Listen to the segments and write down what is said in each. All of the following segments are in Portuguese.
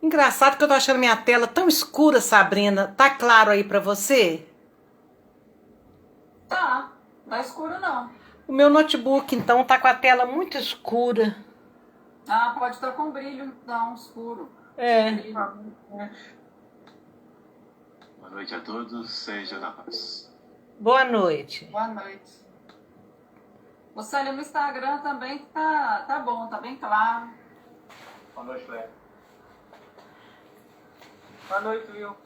Engraçado que eu tô achando minha tela tão escura, Sabrina. Tá claro aí pra você? Tá escuro não. O meu notebook, então, tá com a tela muito escura. Pode estar com brilho, então, escuro. É. Sem brilho. Boa noite a todos, seja na paz. Boa noite. Boa noite. Você ali no Instagram também tá bom, tá bem claro. Boa noite, Léo. Boa noite, Will.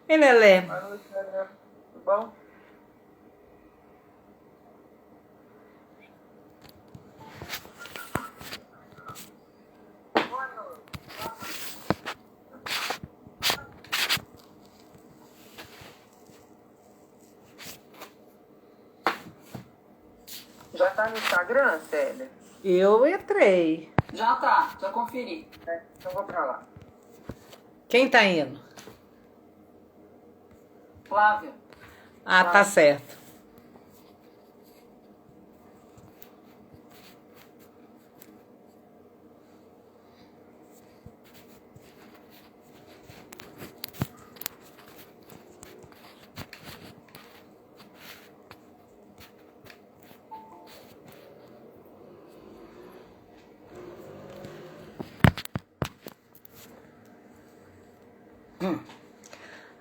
E Lelé? Boa noite, Lelé. Tudo bom? Boa noite. Já tá no Instagram, Célia? Eu entrei. Já conferi. Então vou pra lá. Quem tá indo? Flávia. Ah, tá certo.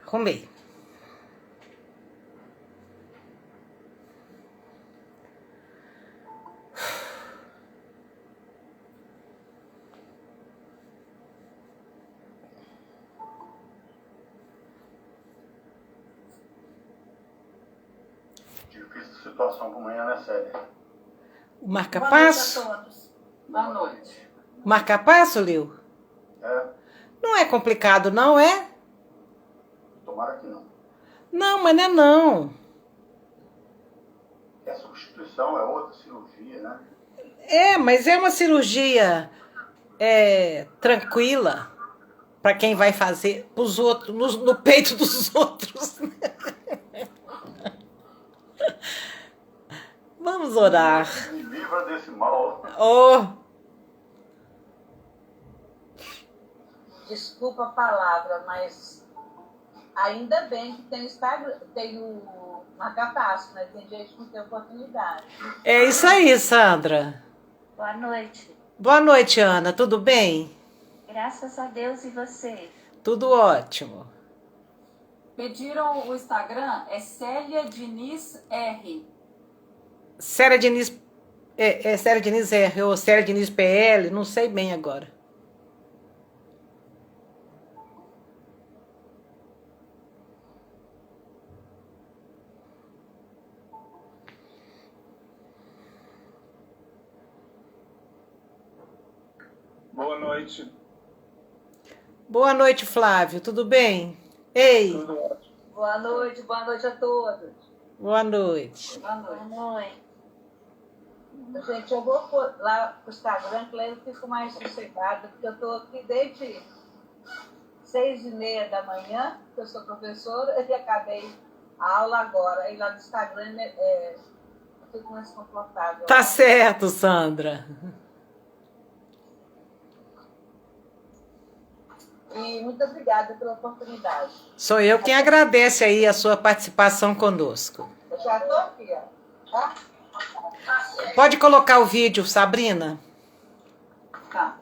Arrumei. Difícil situação para amanhã, né, Célia? O Boa noite a marca-passo? todos. Boa noite. O marca-passo, Lil? É, Não é complicado, não é? tomara que não. Não, mas não é não. E a substituição é outra cirurgia, né? É, mas é uma cirurgia tranquila para quem vai fazer pros outros, no peito dos outros. Vamos orar. Me livra desse mal. Oh, Desculpa a palavra, mas ainda bem que tem o Instagram, tem o marca-passo, né? Tem gente que não tem oportunidade. é isso aí, Sandra. Boa noite. Boa noite, Ana. Tudo bem? Graças a Deus e você? Tudo ótimo. Pediram o Instagram, é Célia Diniz R. Célia Diniz. Célia Diniz R ou Célia Diniz PL, não sei bem agora. Boa noite. Boa noite, Flávio. Tudo bem? Ei, Tudo ótimo. Boa noite a todos. boa noite. Boa noite. Boa noite. Gente, eu vou lá pro Instagram, que lá eu fico mais sossegada, porque eu estou aqui desde 6h30 da manhã, que eu sou professora, e acabei a aula agora. E lá no Instagram eu fico mais confortável. Tá certo, Sandra. E muito obrigada pela oportunidade. Sou eu quem agradece aí a sua participação conosco. Eu já estou aqui, ó. Tá? Pode colocar o vídeo, Sabrina? Tá.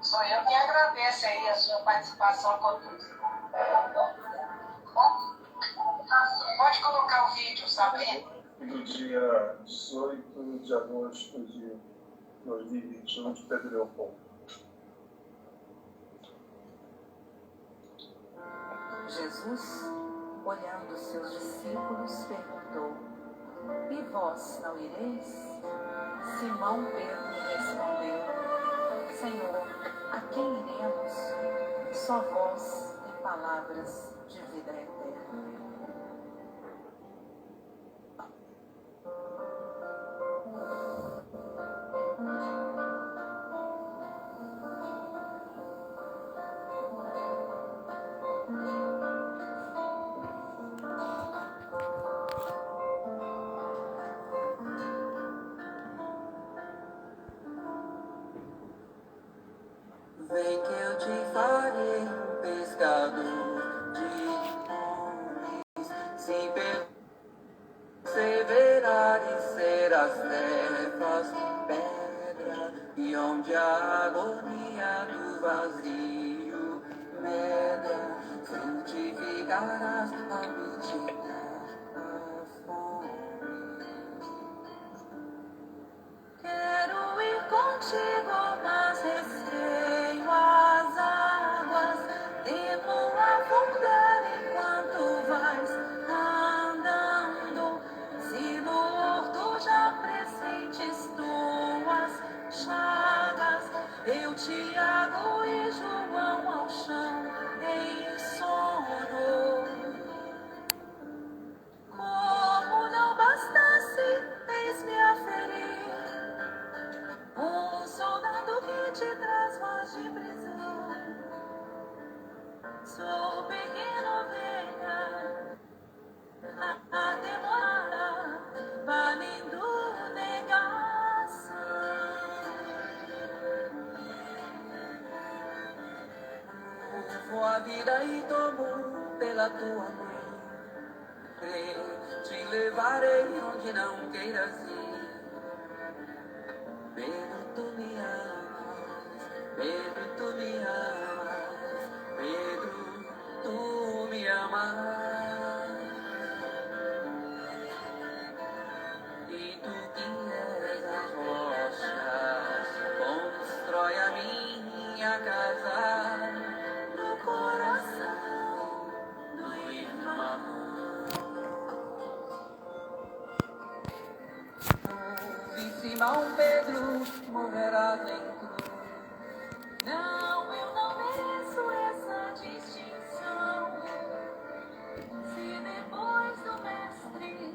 Sou eu quem agradece aí a sua participação conosco. Pode colocar o vídeo, Sabrina? Do dia 18 de agosto de 2021 de Pedro Leopoldo. Jesus, olhando seus discípulos, perguntou: E vós não ireis? Simão Pedro respondeu: Senhor, a quem iremos? Só vós tem palavras de vida eterna. se perseverar e ser as trevas pedra, e onde a agonia do vazio medra, frutificarás a mitigar a fome. Quero ir contigo, mas receio as águas, temo afundar enquanto vais andando. Se no horto já presentes tuas chagas, eu, Tiago e João ao chão em sono. Como não bastasse, eis-me a ferir um soldado que te traz voz de prisão. Sou pequena ovelha, a demora, valendo negação. Vou a vida e tomo pela tua mão. Te levarei onde não queiras ir. Pedro, tu me amas. Pedro, tu me amas. Pedro, tu me amas. E tu que és as rochas, constrói a minha casa no coração do irmão. Simão Pedro morrerá em cruz. Não, eu não mereço essa distinção. Se depois do mestre,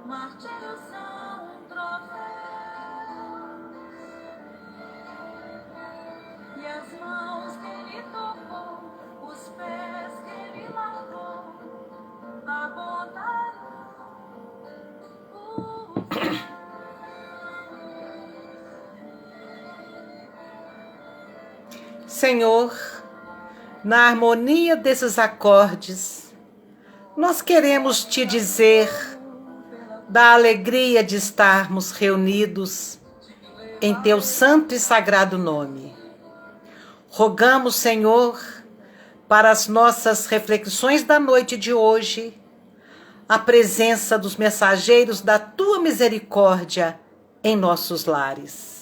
martírios são troféus, e as mãos que ele tocou, os pés que ele lavou, apontaram os Senhor, na harmonia desses acordes, nós queremos te dizer da alegria de estarmos reunidos em teu santo e sagrado nome. Rogamos, Senhor, para as nossas reflexões da noite de hoje, a presença dos mensageiros da tua misericórdia em nossos lares.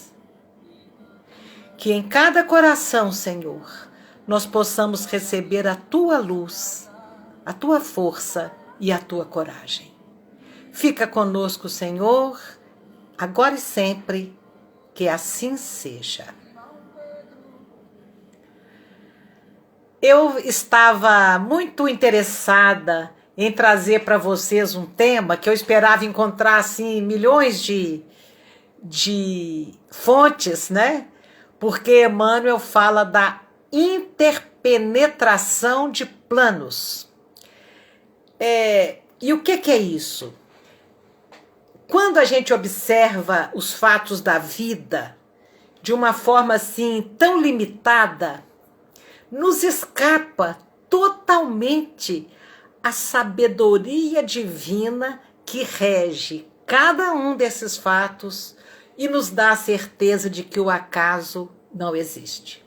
Que em cada coração, Senhor, nós possamos receber a tua luz, a tua força e a tua coragem. Fica conosco, Senhor, agora e sempre, que assim seja. Eu estava muito interessada em trazer para vocês um tema que eu esperava encontrar assim, milhões de fontes, né? Porque Emmanuel fala da interpenetração de planos. E o que é isso? Quando a gente observa os fatos da vida de uma forma assim tão limitada, nos escapa totalmente a sabedoria divina que rege cada um desses fatos e nos dá a certeza de que o acaso não existe.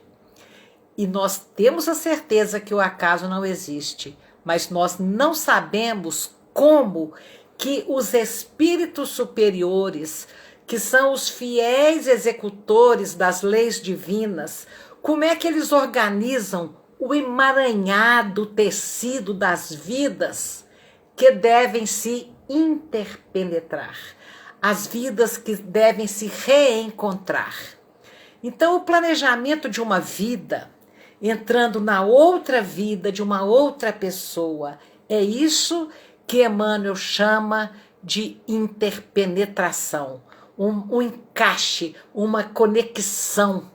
E nós temos a certeza que o acaso não existe, mas nós não sabemos como que os espíritos superiores, que são os fiéis executores das leis divinas, como é que eles organizam o emaranhado tecido das vidas que devem se interpenetrar, as vidas que devem se reencontrar. Então, o planejamento de uma vida, entrando na outra vida de uma outra pessoa, é isso que Emmanuel chama de interpenetração, um encaixe, uma conexão,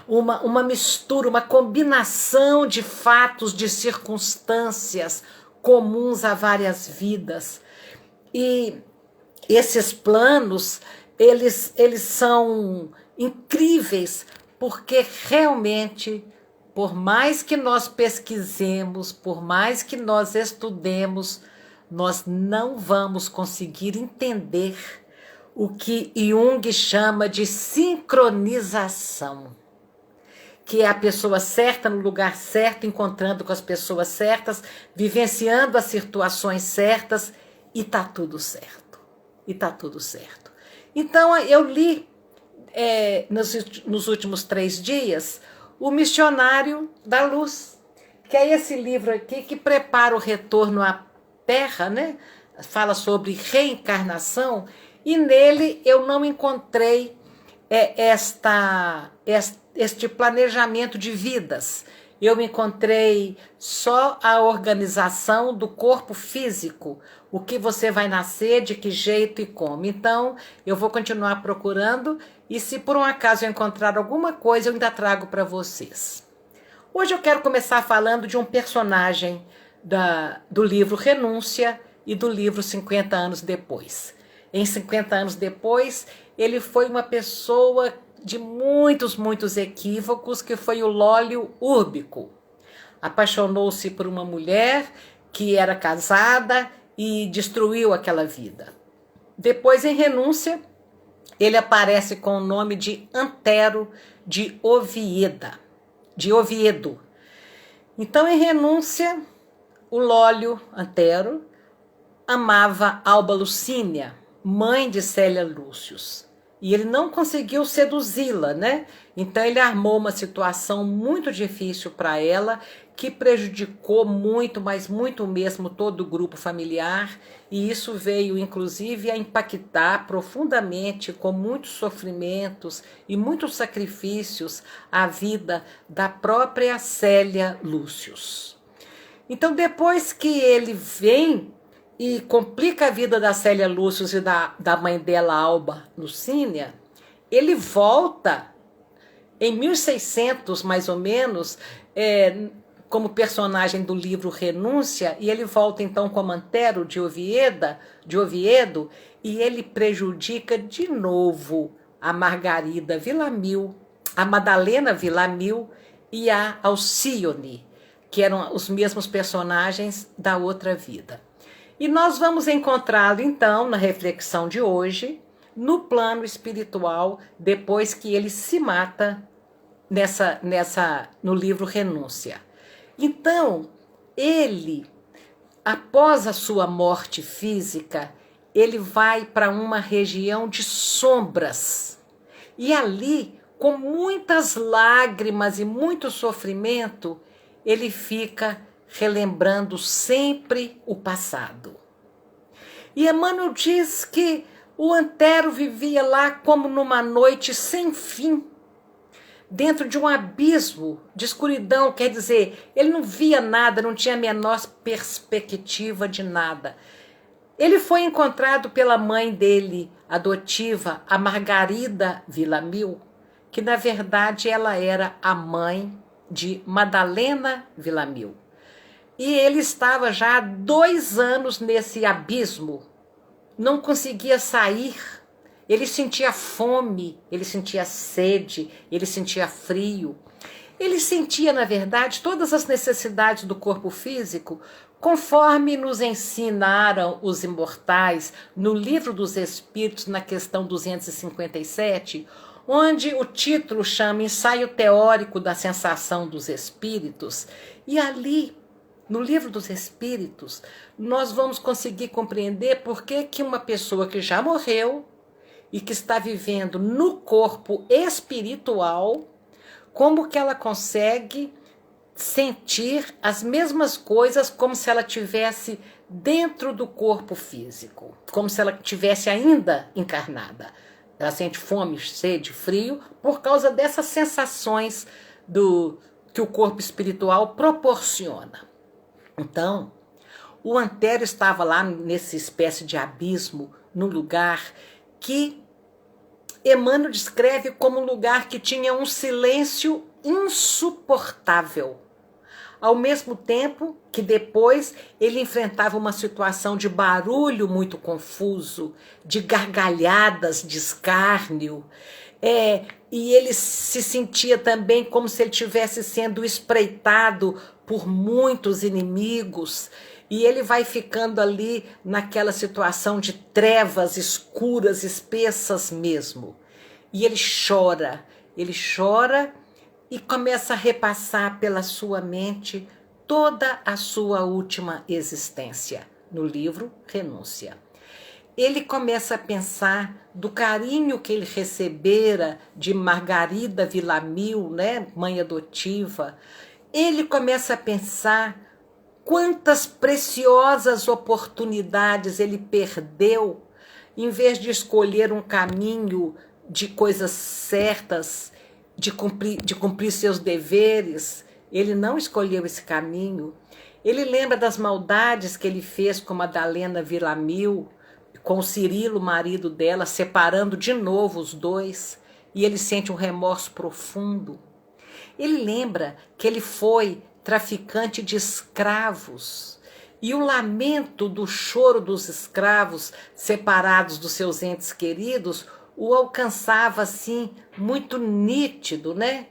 uma mistura, uma combinação de fatos, de circunstâncias comuns a várias vidas. E esses planos, eles são incríveis, porque realmente, por mais que nós pesquisemos, por mais que nós estudemos, nós não vamos conseguir entender o que Jung chama de sincronização, que é a pessoa certa no lugar certo, encontrando com as pessoas certas, vivenciando as situações certas, e tá tudo certo. E tá tudo certo. Então, eu li nos últimos 3 dias O Missionário da Luz, que é esse livro aqui que prepara o retorno à Terra, né? Fala sobre reencarnação, e nele eu não encontrei este planejamento de vidas. Eu encontrei só a organização do corpo físico, o que você vai nascer, de que jeito e como. Então, eu vou continuar procurando, e se por um acaso eu encontrar alguma coisa, eu ainda trago para vocês. Hoje eu quero começar falando de um personagem do livro Renúncia e do livro 50 anos depois. Em 50 anos depois, ele foi uma pessoa de muitos equívocos, que foi o Lólio Úrbico. Apaixonou-se por uma mulher que era casada e destruiu aquela vida. Depois, em Renúncia, ele aparece com o nome de Antero de Oviedo. Então, em Renúncia, o Lólio Antero amava Alba Lucínia, mãe de Célia Lúcius, e ele não conseguiu seduzi-la, né? Então ele armou uma situação muito difícil para ela, que prejudicou muito, mas muito mesmo, todo o grupo familiar, e isso veio inclusive a impactar profundamente, com muitos sofrimentos e muitos sacrifícios, a vida da própria Célia Lúcius. Então, depois que ele vem e complica a vida da Célia Lúcius e da mãe dela, Alba Lucínia, ele volta em 1600, mais ou menos, como personagem do livro Renúncia, e ele volta então como Antero de Oviedo, e ele prejudica de novo a Margarida Villamil, a Madalena Villamil e a Alcione, que eram os mesmos personagens da outra vida. E nós vamos encontrá-lo, então, na reflexão de hoje, no plano espiritual, depois que ele se mata no livro Renúncia. Então, ele, após a sua morte física, ele vai para uma região de sombras. E ali, com muitas lágrimas e muito sofrimento, ele fica relembrando sempre o passado. E Emmanuel diz que o Antero vivia lá como numa noite sem fim, dentro de um abismo de escuridão, quer dizer, ele não via nada, não tinha a menor perspectiva de nada. Ele foi encontrado pela mãe dele, adotiva, a Margarida Villamil, que na verdade ela era a mãe de Madalena Villamil. E ele estava já há 2 anos nesse abismo, não conseguia sair. Ele sentia fome, ele sentia sede, ele sentia frio. Ele sentia, na verdade, todas as necessidades do corpo físico, conforme nos ensinaram os imortais no Livro dos Espíritos, na questão 257, onde o título chama Ensaio Teórico da Sensação dos Espíritos. E ali, no Livro dos Espíritos, nós vamos conseguir compreender por que uma pessoa que já morreu e que está vivendo no corpo espiritual, como que ela consegue sentir as mesmas coisas como se ela estivesse dentro do corpo físico, como se ela estivesse ainda encarnada. Ela sente fome, sede, frio, por causa dessas sensações que o corpo espiritual proporciona. Então, o Antero estava lá nessa espécie de abismo, num lugar que Emmanuel descreve como um lugar que tinha um silêncio insuportável. Ao mesmo tempo que depois ele enfrentava uma situação de barulho muito confuso, de gargalhadas, de escárnio, e ele se sentia também como se ele estivesse sendo espreitado por muitos inimigos, E ele vai ficando ali naquela situação de trevas escuras, espessas mesmo. E ele chora e começa a repassar pela sua mente toda a sua última existência, no livro Renúncia. Ele começa a pensar do carinho que ele recebera de Margarida Villamil, né, mãe adotiva. Ele começa a pensar quantas preciosas oportunidades ele perdeu, em vez de escolher um caminho de coisas certas, de cumprir seus deveres. Ele não escolheu esse caminho. Ele lembra das maldades que ele fez com Madalena Villamil, com o Cirilo, marido dela, separando de novo os dois, e ele sente um remorso profundo. Ele lembra que ele foi traficante de escravos, e o lamento do choro dos escravos separados dos seus entes queridos o alcançava assim, muito nítido, né?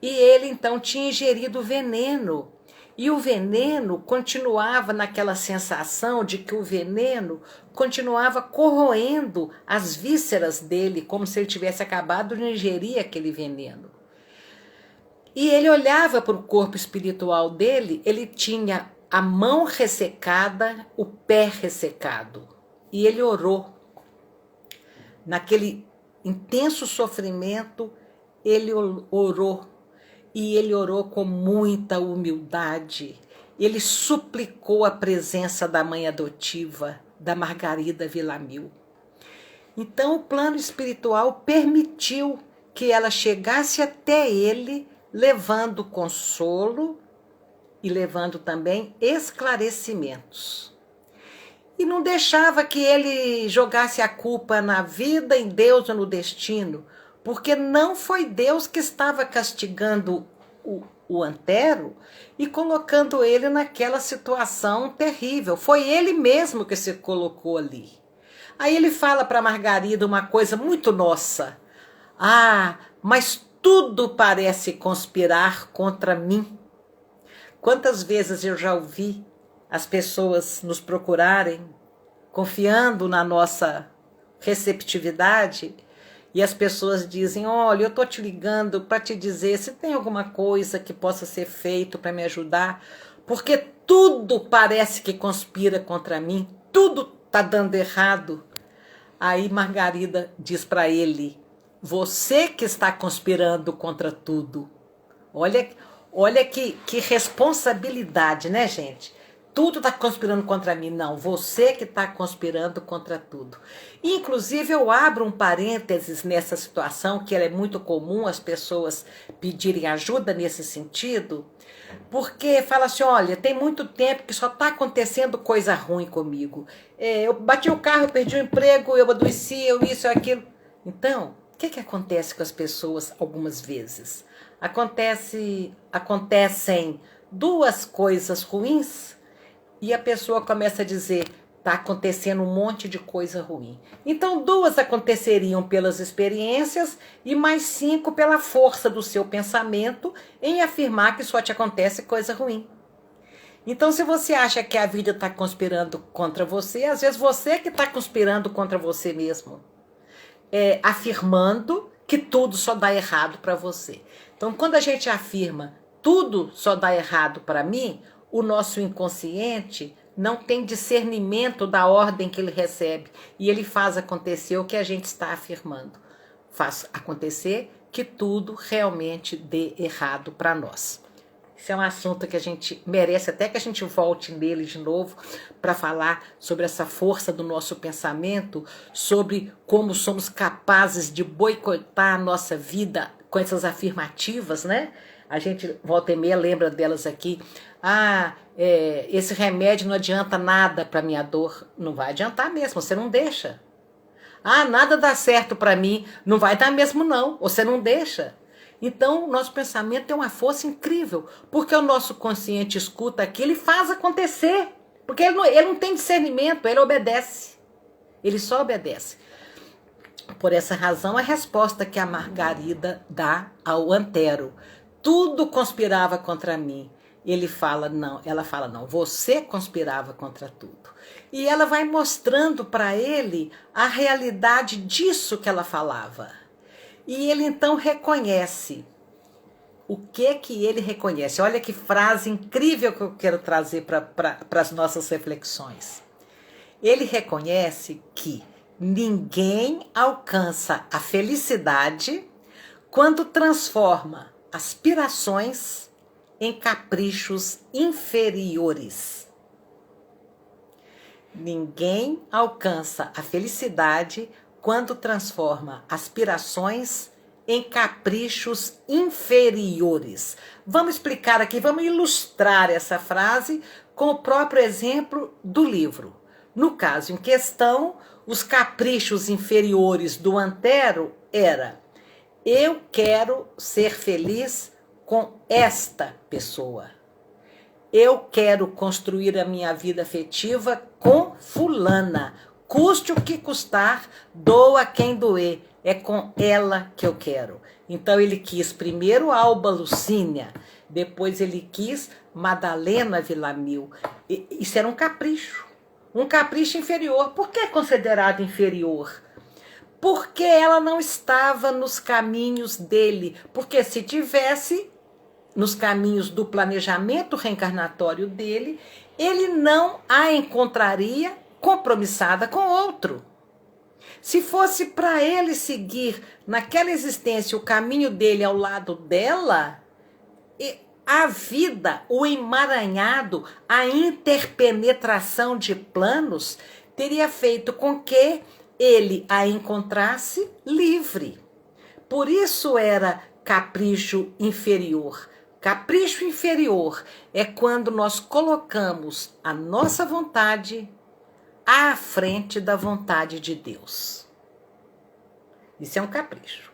E ele então tinha ingerido veneno. E o veneno continuava naquela sensação de que o veneno continuava corroendo as vísceras dele, como se ele tivesse acabado de ingerir aquele veneno. E ele olhava para o corpo espiritual dele, ele tinha a mão ressecada, o pé ressecado. E ele orou. Naquele intenso sofrimento, ele orou. E ele orou com muita humildade. Ele suplicou a presença da mãe adotiva, da Margarida Villamil. Então o plano espiritual permitiu que ela chegasse até ele, levando consolo e levando também esclarecimentos. E não deixava que ele jogasse a culpa na vida, em Deus ou no destino, porque não foi Deus que estava castigando o Antero e colocando ele naquela situação terrível. Foi ele mesmo que se colocou ali. Aí ele fala para Margarida uma coisa muito nossa. Ah, mas tudo parece conspirar contra mim. Quantas vezes eu já ouvi as pessoas nos procurarem, confiando na nossa receptividade, e as pessoas dizem, olha, eu estou te ligando para te dizer se tem alguma coisa que possa ser feito para me ajudar, porque tudo parece que conspira contra mim, tudo está dando errado. Aí Margarida diz para ele, você que está conspirando contra tudo. Olha que responsabilidade, né, gente? Tudo está conspirando contra mim. Não, você que está conspirando contra tudo. Inclusive, eu abro um parênteses nessa situação, que ela é muito comum as pessoas pedirem ajuda nesse sentido, porque fala assim, olha, tem muito tempo que só está acontecendo coisa ruim comigo. Eu bati o carro, eu perdi o emprego, eu adoeci, eu isso, eu aquilo. Então, o que acontece com as pessoas algumas vezes? Acontecem duas coisas ruins, e a pessoa começa a dizer, está acontecendo um monte de coisa ruim. Então, 2 aconteceriam pelas experiências e mais 5 pela força do seu pensamento em afirmar que só te acontece coisa ruim. Então, se você acha que a vida está conspirando contra você, às vezes você que está conspirando contra você mesmo. Afirmando que tudo só dá errado para você. Então, quando a gente afirma tudo só dá errado para mim, o nosso inconsciente não tem discernimento da ordem que ele recebe e ele faz acontecer o que a gente está afirmando. Faz acontecer que tudo realmente dê errado para nós. Esse é um assunto que a gente merece até que a gente volte nele de novo para falar sobre essa força do nosso pensamento, sobre como somos capazes de boicotar a nossa vida com essas afirmativas, né? A gente volta e meia lembra delas aqui. Esse remédio não adianta nada para minha dor. Não vai adiantar mesmo, você não deixa. Nada dá certo para mim. Não vai dar mesmo não, você não deixa. Então, o nosso pensamento tem uma força incrível, porque o nosso consciente escuta aquilo e faz acontecer. Porque ele não tem discernimento, ele obedece. Ele só obedece. Por essa razão, a resposta que a Margarida dá ao Antero. Tudo conspirava contra mim. Ele fala não, ela fala não, você conspirava contra tudo. E ela vai mostrando para ele a realidade disso que ela falava. E ele então reconhece. O que ele reconhece? Olha que frase incrível que eu quero trazer para as nossas reflexões. Ele reconhece que ninguém alcança a felicidade quando transforma aspirações em caprichos inferiores. Ninguém alcança a felicidade quando transforma aspirações em caprichos inferiores. Vamos explicar aqui, vamos ilustrar essa frase com o próprio exemplo do livro. No caso em questão, os caprichos inferiores do Antero era: eu quero ser feliz com esta pessoa. Eu quero construir a minha vida afetiva com fulana. Custe o que custar, doa quem doer. É com ela que eu quero. Então ele quis primeiro Alba Lucínia, depois ele quis Madalena Villamil. Isso era um capricho inferior. Por que é considerado inferior? Porque ela não estava nos caminhos dele. Porque se tivesse nos caminhos do planejamento reencarnatório dele, ele não a encontraria compromissada com outro. Se fosse para ele seguir naquela existência o caminho dele ao lado dela, a vida, o emaranhado, a interpenetração de planos teria feito com que ele a encontrasse livre. Por isso era capricho inferior. Capricho inferior é quando nós colocamos a nossa vontade à frente da vontade de Deus. Isso é um capricho.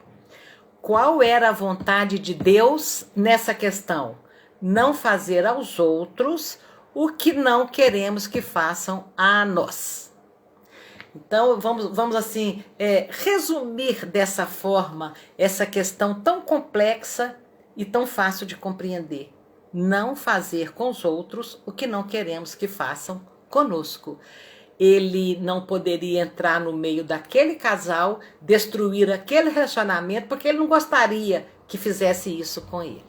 Qual era a vontade de Deus nessa questão? Não fazer aos outros o que não queremos que façam a nós. Então, vamos assim, resumir dessa forma essa questão tão complexa e tão fácil de compreender. Não fazer com os outros o que não queremos que façam conosco. Ele não poderia entrar no meio daquele casal, destruir aquele relacionamento, porque ele não gostaria que fizesse isso com ele.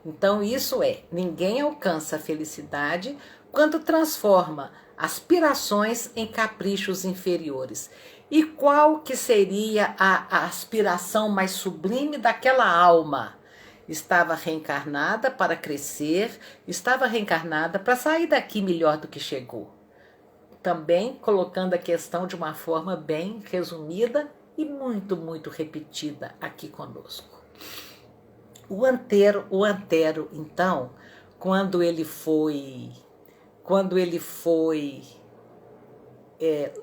Então isso ninguém alcança a felicidade quando transforma aspirações em caprichos inferiores. E qual que seria a aspiração mais sublime daquela alma? Estava reencarnada para crescer, estava reencarnada para sair daqui melhor do que chegou. Também colocando a questão de uma forma bem resumida e muito, muito repetida aqui conosco. O Antero, então, quando ele foi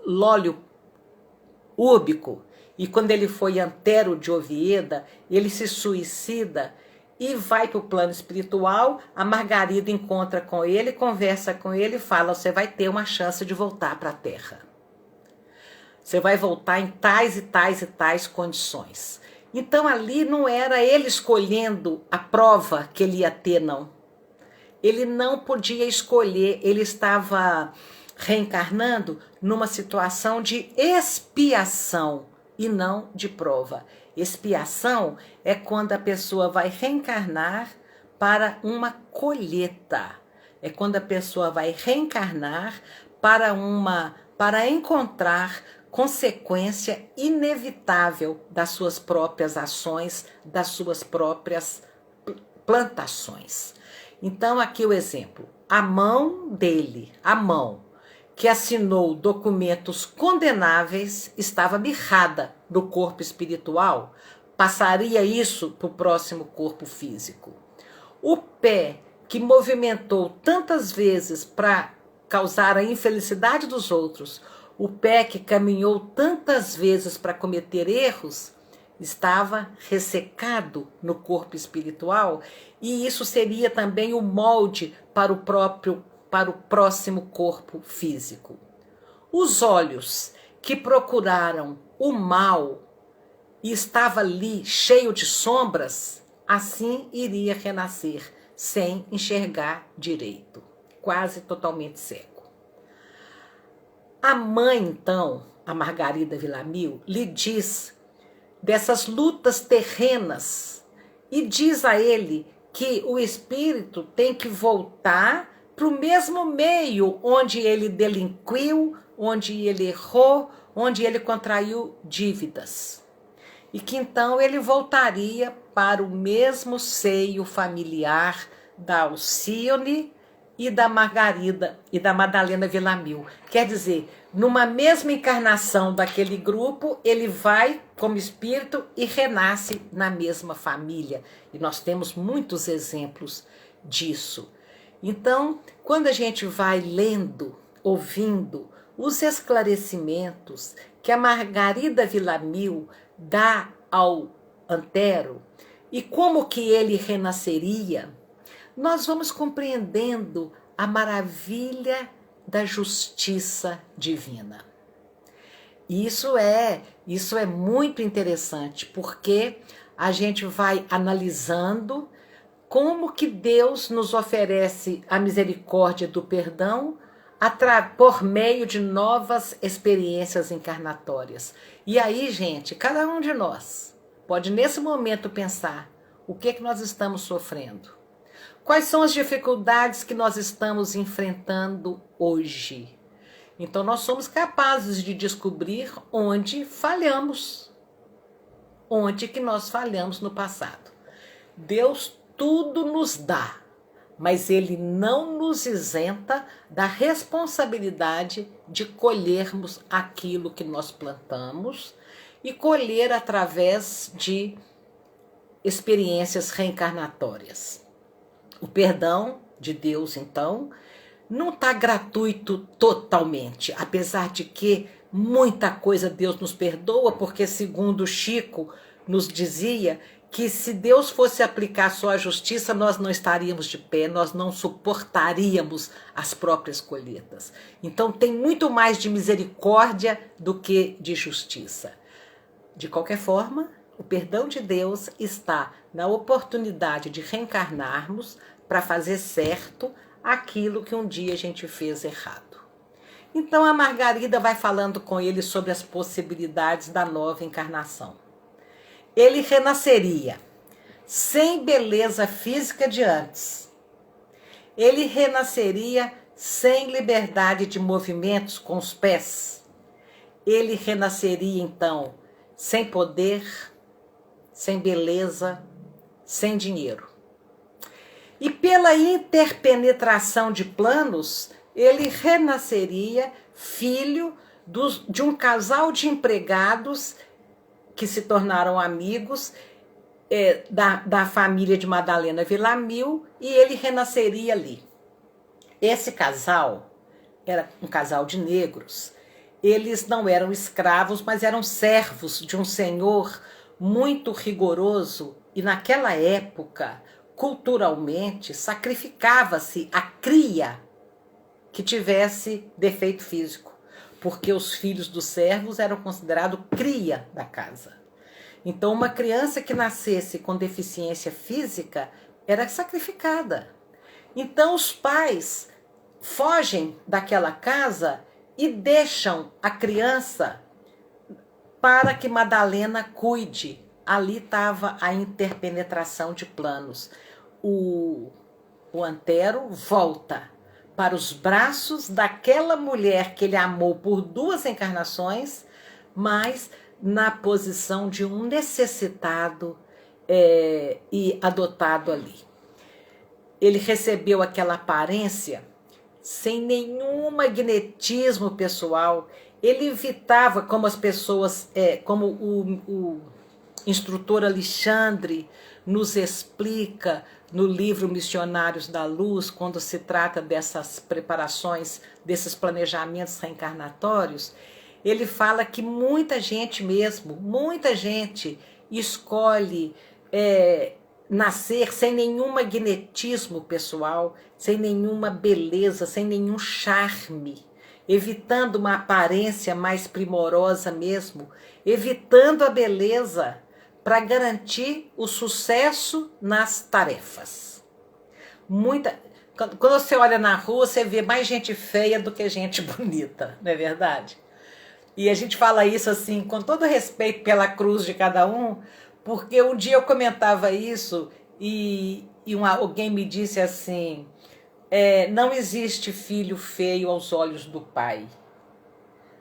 Lólio Úbico e quando ele foi Antero de Ovieda, ele se suicida e vai para o plano espiritual. A Margarida encontra com ele, conversa com ele e fala: você vai ter uma chance de voltar para a Terra. Você vai voltar em tais e tais e tais condições. Então ali não era ele escolhendo a prova que ele ia ter, não. Ele não podia escolher, ele estava reencarnando numa situação de expiação e não de prova. Expiação é quando a pessoa vai reencarnar para uma colheita. É quando a pessoa vai reencarnar para encontrar consequência inevitável das suas próprias ações, das suas próprias plantações. Então aqui o exemplo. A mão dele, a mão que assinou documentos condenáveis, estava mirrada do corpo espiritual, passaria isso para o próximo corpo físico. O pé que movimentou tantas vezes para causar a infelicidade dos outros, o pé que caminhou tantas vezes para cometer erros, estava ressecado no corpo espiritual, e isso seria também o molde para o próximo corpo físico. Os olhos que procuraram o mal e estava ali cheio de sombras, assim iria renascer, sem enxergar direito, quase totalmente cego. A mãe, então, a Margarida Villamil, lhe diz dessas lutas terrenas e diz a ele que o espírito tem que voltar para o mesmo meio onde ele delinquiu, onde ele errou, onde ele contraiu dívidas. E que então ele voltaria para o mesmo seio familiar da Alcione e da Margarida e da Madalena Villamil. Quer dizer, numa mesma encarnação daquele grupo, ele vai como espírito e renasce na mesma família. E nós temos muitos exemplos disso. Então, quando a gente vai lendo, ouvindo os esclarecimentos que a Margarida Villamil dá ao Antero e como que ele renasceria, nós vamos compreendendo a maravilha da justiça divina. Isso é muito interessante, porque a gente vai analisando como que Deus nos oferece a misericórdia do perdão por meio de novas experiências encarnatórias. E aí, gente, cada um de nós pode nesse momento pensar o que é que nós estamos sofrendo. Quais são as dificuldades que nós estamos enfrentando hoje? Então, nós somos capazes de descobrir onde falhamos. Onde que nós falhamos no passado. Deus tudo nos dá, mas Ele não nos isenta da responsabilidade de colhermos aquilo que nós plantamos e colher através de experiências reencarnatórias. O perdão de Deus, então, não está gratuito totalmente, apesar de que muita coisa Deus nos perdoa, porque segundo Chico nos dizia que se Deus fosse aplicar só a justiça, nós não estaríamos de pé, nós não suportaríamos as próprias colheitas. Então tem muito mais de misericórdia do que de justiça. De qualquer forma, o perdão de Deus está na oportunidade de reencarnarmos para fazer certo aquilo que um dia a gente fez errado. Então a Margarida vai falando com ele sobre as possibilidades da nova encarnação. Ele renasceria sem beleza física de antes. Ele renasceria sem liberdade de movimentos com os pés. Ele renasceria, então, sem poder, sem beleza, sem dinheiro. E pela interpenetração de planos, ele renasceria filho de um casal de empregados que se tornaram amigos da família de Madalena Villamil, e ele renasceria ali. Esse casal era um casal de negros. Eles não eram escravos, mas eram servos de um senhor muito rigoroso, e naquela época, culturalmente, sacrificava-se a cria que tivesse defeito físico, porque os filhos dos servos eram considerados cria da casa. Então, uma criança que nascesse com deficiência física era sacrificada. Então, os pais fogem daquela casa e deixam a criança para que Madalena cuide. Ali estava a interpenetração de planos. O Antero volta para os braços daquela mulher que ele amou por 2 encarnações, mas na posição de um necessitado e adotado ali. Ele recebeu aquela aparência sem nenhum magnetismo pessoal. Ele evitava, como as pessoas, como o instrutor Alexandre nos explica no livro Missionários da Luz, quando se trata dessas preparações, desses planejamentos reencarnatórios, ele fala que muita gente escolhe nascer sem nenhum magnetismo pessoal, sem nenhuma beleza, sem nenhum charme, evitando uma aparência mais primorosa mesmo, evitando a beleza para garantir o sucesso nas tarefas. Quando você olha na rua, você vê mais gente feia do que gente bonita, não é verdade? E a gente fala isso assim, com todo respeito pela cruz de cada um, porque um dia eu comentava isso e alguém me disse assim, não existe filho feio aos olhos do Pai.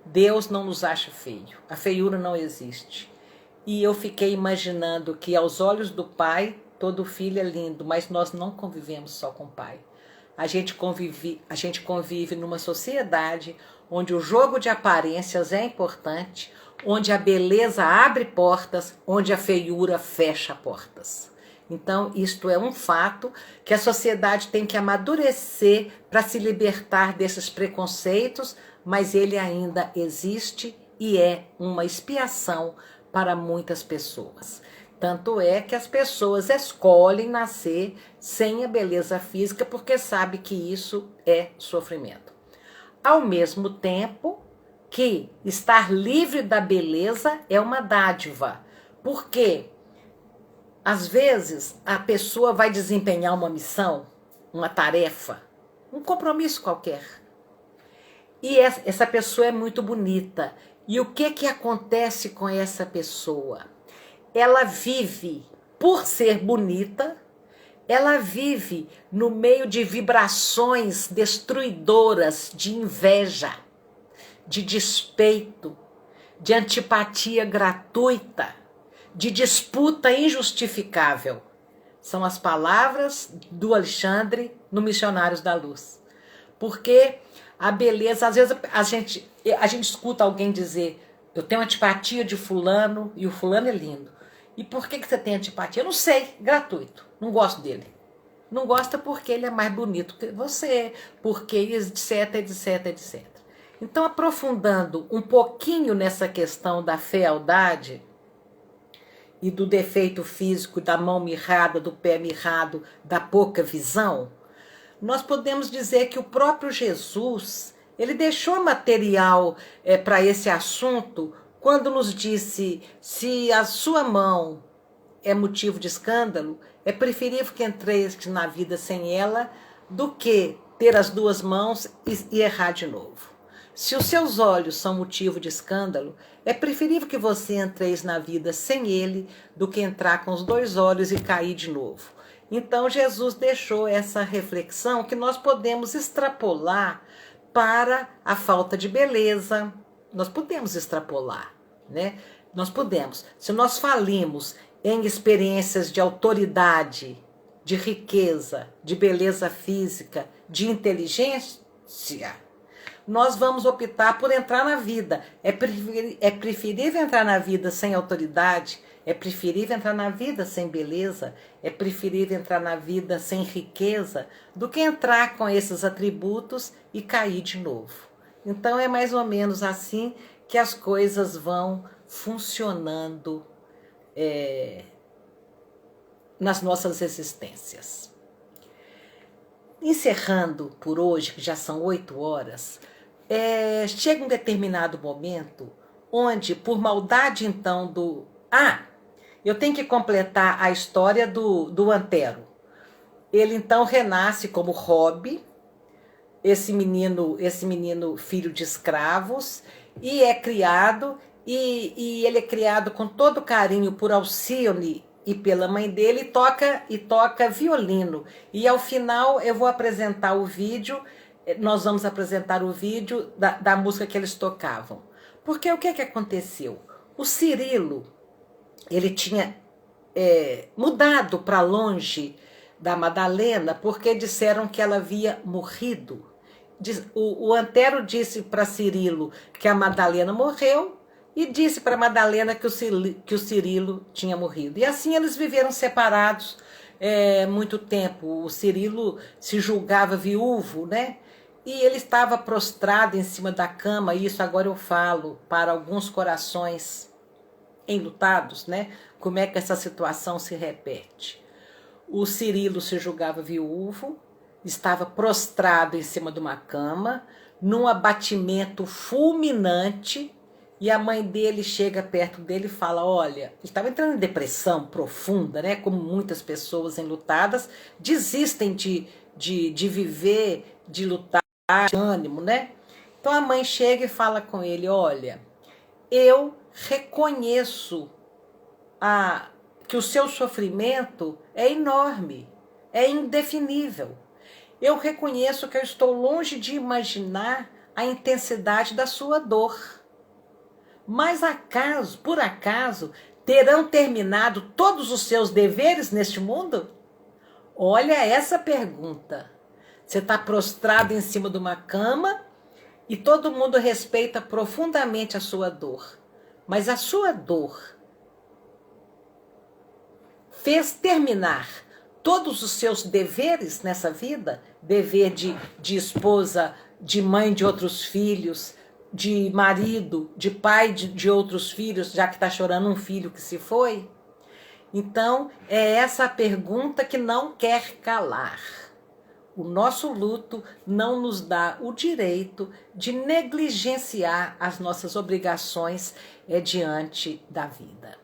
Deus não nos acha feio, a feiura não existe. E eu fiquei imaginando que aos olhos do Pai, todo filho é lindo, mas nós não convivemos só com o Pai. A gente convive numa sociedade onde o jogo de aparências é importante, onde a beleza abre portas, onde a feiura fecha portas. Então, isto é um fato que a sociedade tem que amadurecer para se libertar desses preconceitos, mas ele ainda existe e é uma expiação para muitas pessoas. Tanto é que as pessoas escolhem nascer sem a beleza física porque sabem que isso é sofrimento. Ao mesmo tempo que estar livre da beleza é uma dádiva, porque às vezes a pessoa vai desempenhar uma missão, uma tarefa, um compromisso qualquer. E essa pessoa é muito bonita. E o que acontece com essa pessoa? Ela vive, por ser bonita, ela vive no meio de vibrações destruidoras de inveja, de despeito, de antipatia gratuita, de disputa injustificável. São as palavras do Alexandre no Missionários da Luz. Porque a beleza, às vezes a gente escuta alguém dizer, eu tenho antipatia de fulano e o fulano é lindo. E por que você tem antipatia? Eu não sei, gratuito, não gosto dele. Não gosta porque ele é mais bonito que você, porque etc, etc, etc. Então, aprofundando um pouquinho nessa questão da fealdade e do defeito físico, da mão mirrada, do pé mirrado, da pouca visão, nós podemos dizer que o próprio Jesus, ele deixou material para esse assunto quando nos disse, se a sua mão é motivo de escândalo, é preferível que entreis na vida sem ela do que ter as duas mãos e errar de novo. Se os seus olhos são motivo de escândalo, é preferível que você entreis na vida sem ele do que entrar com os dois olhos e cair de novo. Então Jesus deixou essa reflexão que nós podemos extrapolar para a falta de beleza. Nós podemos extrapolar, né? Nós podemos. Se nós falimos em experiências de autoridade, de riqueza, de beleza física, de inteligência, nós vamos optar por entrar na vida. É preferível entrar na vida sem autoridade, é preferível entrar na vida sem beleza, é preferível entrar na vida sem riqueza, do que entrar com esses atributos e cair de novo. Então é mais ou menos assim que as coisas vão funcionando nas nossas existências. Encerrando por hoje, que já são 8 horas, chega um determinado momento onde, por maldade então eu tenho que completar a história do Antero. Ele então renasce como Robe, esse menino filho de escravos, e é criado, e ele é criado com todo carinho por Alcione e pela mãe dele, e toca violino. E ao final eu vou apresentar o vídeo, nós vamos apresentar o vídeo da música que eles tocavam. Porque o que aconteceu? O Cirilo, ele tinha mudado para longe da Madalena porque disseram que ela havia morrido. O Antero disse para Cirilo que a Madalena morreu e disse para Madalena que o Cirilo tinha morrido. E assim eles viveram separados muito tempo. O Cirilo se julgava viúvo, né? E ele estava prostrado em cima da cama. Isso agora eu falo para alguns corações enlutados, né? Como é que essa situação se repete? O Cirilo se julgava viúvo, estava prostrado em cima de uma cama, num abatimento fulminante, e a mãe dele chega perto dele e fala, olha, ele estava entrando em depressão profunda, né? Como muitas pessoas enlutadas desistem de de viver, de lutar, de ânimo, né? Então a mãe chega e fala com ele, olha, eu reconheço que o seu sofrimento é enorme, é indefinível. Eu reconheço que eu estou longe de imaginar a intensidade da sua dor. Mas por acaso, terão terminado todos os seus deveres neste mundo? Olha essa pergunta. Você está prostrado em cima de uma cama e todo mundo respeita profundamente a sua dor. Mas a sua dor fez terminar todos os seus deveres nessa vida? Dever de esposa, de mãe de outros filhos, de marido, de pai de outros filhos, já que está chorando um filho que se foi? Então, é essa a pergunta que não quer calar. O nosso luto não nos dá o direito de negligenciar as nossas obrigações diante da vida.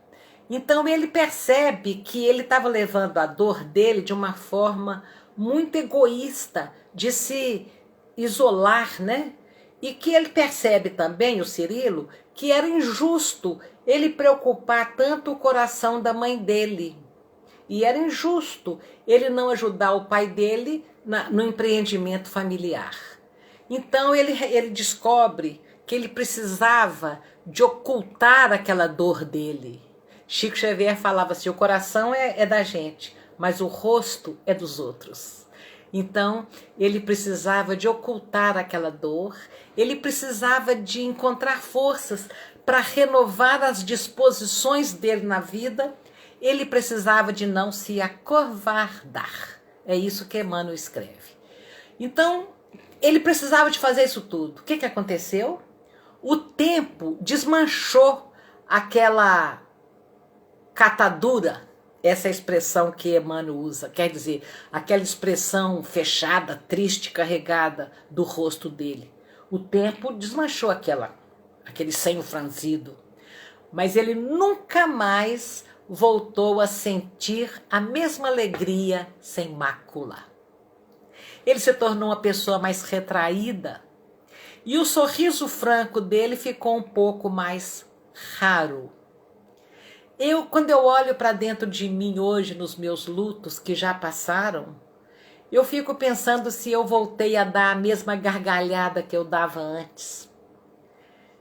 Então, ele percebe que ele estava levando a dor dele de uma forma muito egoísta, de se isolar, né? E que ele percebe também, o Cirilo, que era injusto ele preocupar tanto o coração da mãe dele. E era injusto ele não ajudar o pai dele no empreendimento familiar. Então ele descobre que ele precisava de ocultar aquela dor dele. Chico Xavier falava assim, o coração é da gente, mas o rosto é dos outros. Então, ele precisava de ocultar aquela dor, ele precisava de encontrar forças para renovar as disposições dele na vida, ele precisava de não se acovardar. É isso que Emmanuel escreve. Então, ele precisava de fazer isso tudo. O que aconteceu? O tempo desmanchou aquela catadura, essa é a expressão que Emmanuel usa, quer dizer, aquela expressão fechada, triste, carregada do rosto dele. O tempo desmanchou aquele senho franzido, mas ele nunca mais voltou a sentir a mesma alegria sem mácula. Ele se tornou uma pessoa mais retraída e o sorriso franco dele ficou um pouco mais raro. Quando eu olho para dentro de mim hoje, nos meus lutos que já passaram, eu fico pensando se eu voltei a dar a mesma gargalhada que eu dava antes.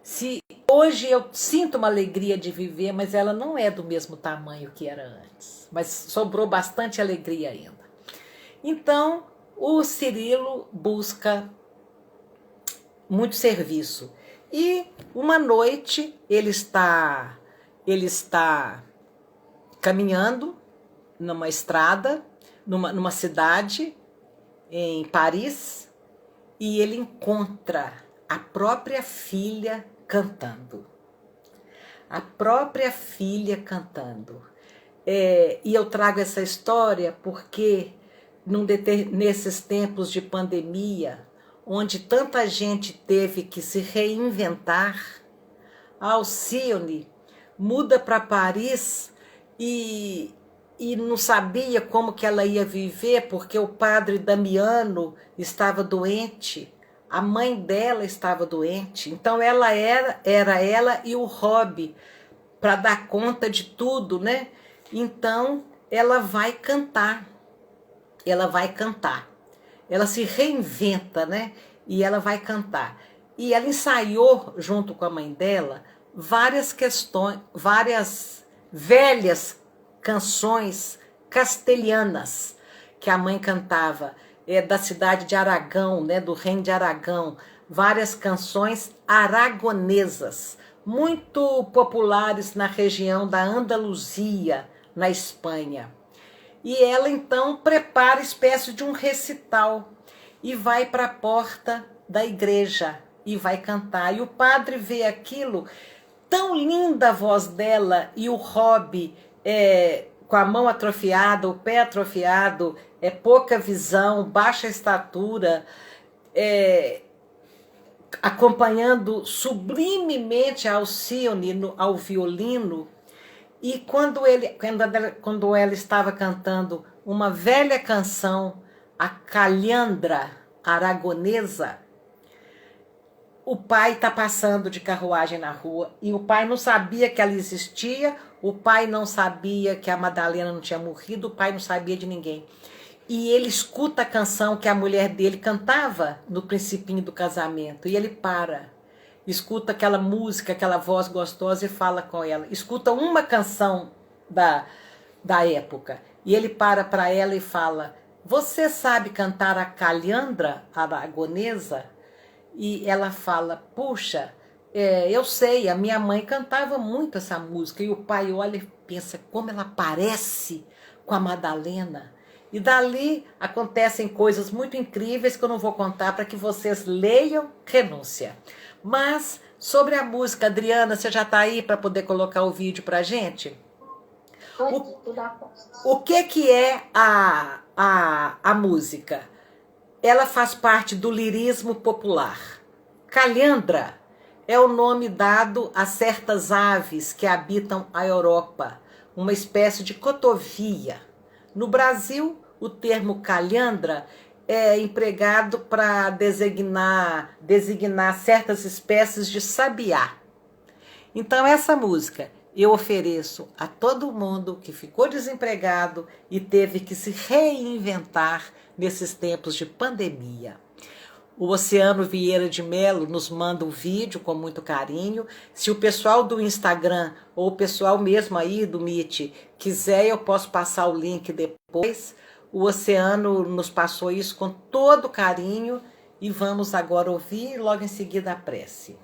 Se hoje eu sinto uma alegria de viver, mas ela não é do mesmo tamanho que era antes. Mas sobrou bastante alegria ainda. Então, o Cirilo busca muito serviço. E uma noite ele está caminhando numa estrada, numa cidade, em Paris, e ele encontra a própria filha cantando. A própria filha cantando. E eu trago essa história porque nesses tempos de pandemia, onde tanta gente teve que se reinventar, a Alcione muda para Paris e não sabia como que ela ia viver, porque o padre Damiano estava doente, a mãe dela estava doente, então ela era ela e o Rob para dar conta de tudo, né? Então ela vai cantar, ela se reinventa, né? E ela vai cantar. E ela ensaiou junto com a mãe dela várias velhas canções castelhanas que a mãe cantava, da cidade de Aragão, né, do reino de Aragão, várias canções aragonesas, muito populares na região da Andaluzia, na Espanha. E ela então prepara espécie de um recital e vai para a porta da igreja e vai cantar. E o padre vê aquilo, tão linda a voz dela, e o Rob com a mão atrofiada, o pé atrofiado, pouca visão, baixa estatura, acompanhando sublimemente a Alcione ao violino. E quando ela estava cantando uma velha canção a calhandra aragonesa, o pai está passando de carruagem na rua e o pai não sabia que ela existia, o pai não sabia que a Madalena não tinha morrido, o pai não sabia de ninguém. E ele escuta a canção que a mulher dele cantava no principinho do casamento e ele para. Escuta aquela música, aquela voz gostosa e fala com ela. Escuta uma canção da época e ele para ela e fala: você sabe cantar a calhandra aragonesa? E ela fala: puxa, eu sei, a minha mãe cantava muito essa música. E o pai olha e pensa como ela parece com a Madalena. E dali acontecem coisas muito incríveis que eu não vou contar para que vocês leiam Renúncia. Mas sobre a música, Adriana, você já está aí para poder colocar o vídeo para a gente? O que é a música? Ela faz parte do lirismo popular. Calhandra é o nome dado a certas aves que habitam a Europa, uma espécie de cotovia. No Brasil, o termo calhandra é empregado para designar certas espécies de sabiá. Então, essa música eu ofereço a todo mundo que ficou desempregado e teve que se reinventar nesses tempos de pandemia. O Oceano Vieira de Melo nos manda um vídeo com muito carinho. Se o pessoal do Instagram ou o pessoal mesmo aí do Meet quiser, eu posso passar o link depois. O Oceano nos passou isso com todo carinho e vamos agora ouvir logo em seguida a prece.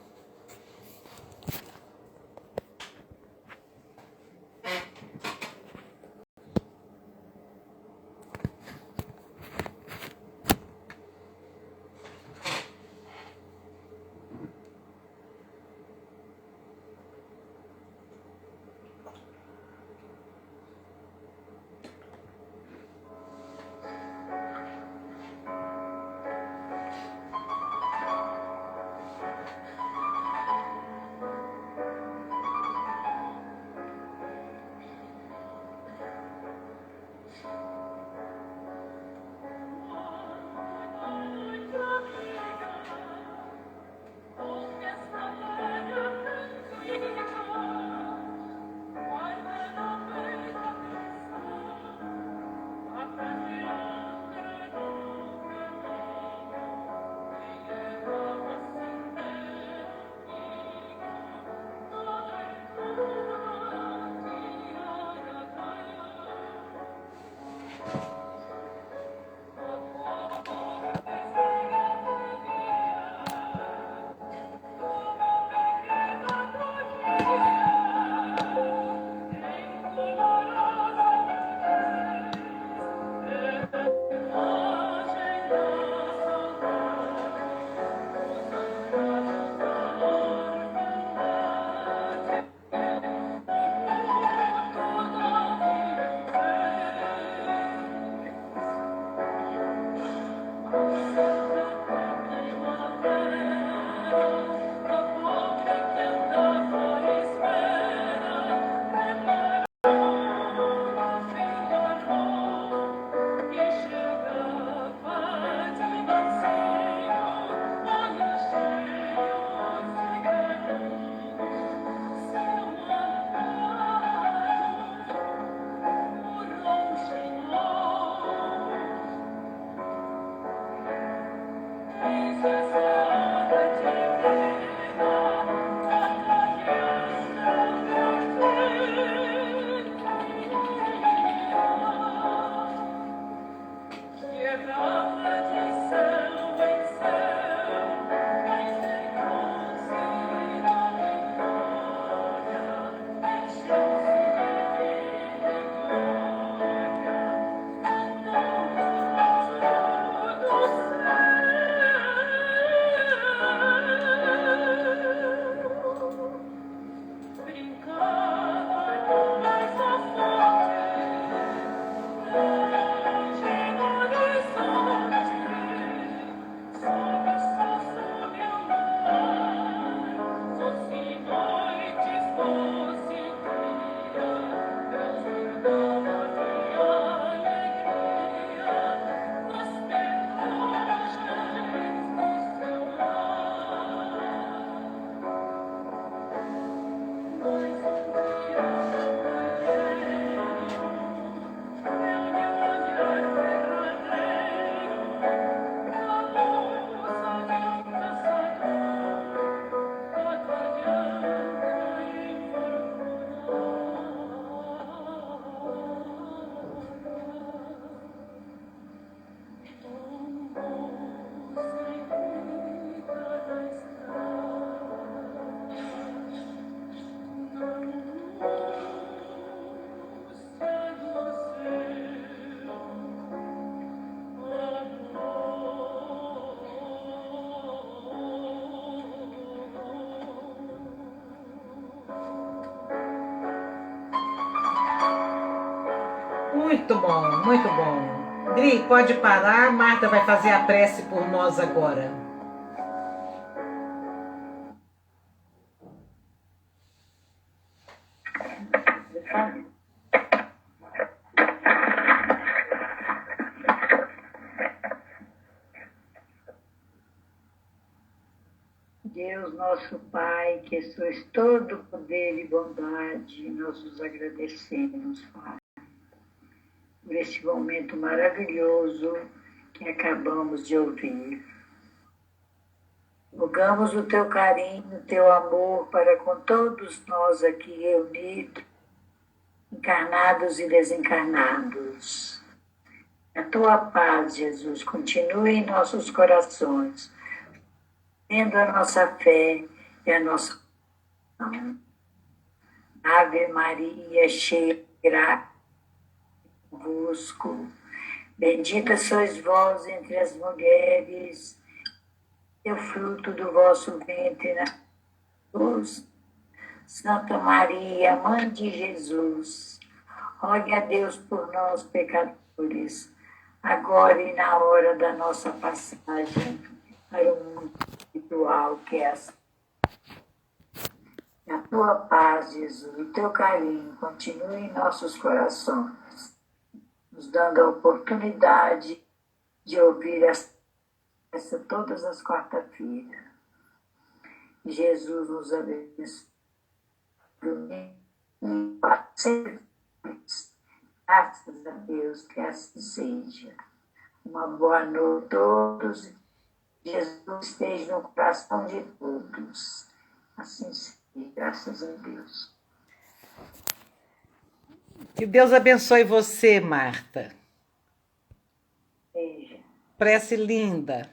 Muito bom, muito bom. Dri, pode parar. Marta vai fazer a prece por nós agora. Deus, nosso Pai, que sois todo poder e bondade, nós vos agradecemos, Pai, por este momento maravilhoso que acabamos de ouvir. Rogamos o teu carinho, o teu amor para com todos nós aqui reunidos, encarnados e desencarnados. A tua paz, Jesus, continue em nossos corações, tendo a nossa fé e a nossa oração. Ave Maria, cheia de graça convosco, bendita sois vós entre as mulheres, e o fruto do vosso ventre, Jesus. Santa Maria, Mãe de Jesus, rogue a Deus por nós, pecadores, agora e na hora da nossa passagem para o mundo espiritual, que é assim. A tua paz, Jesus, o teu carinho continue em nossos corações, nos dando a oportunidade de ouvir essa todas as quarta-feiras. Jesus nos abençoe. Graças a Deus, que assim seja. Uma boa noite a todos. Jesus esteja no coração de todos. Assim seja, graças a Deus. Que Deus abençoe você, Marta. Seja. Prece linda.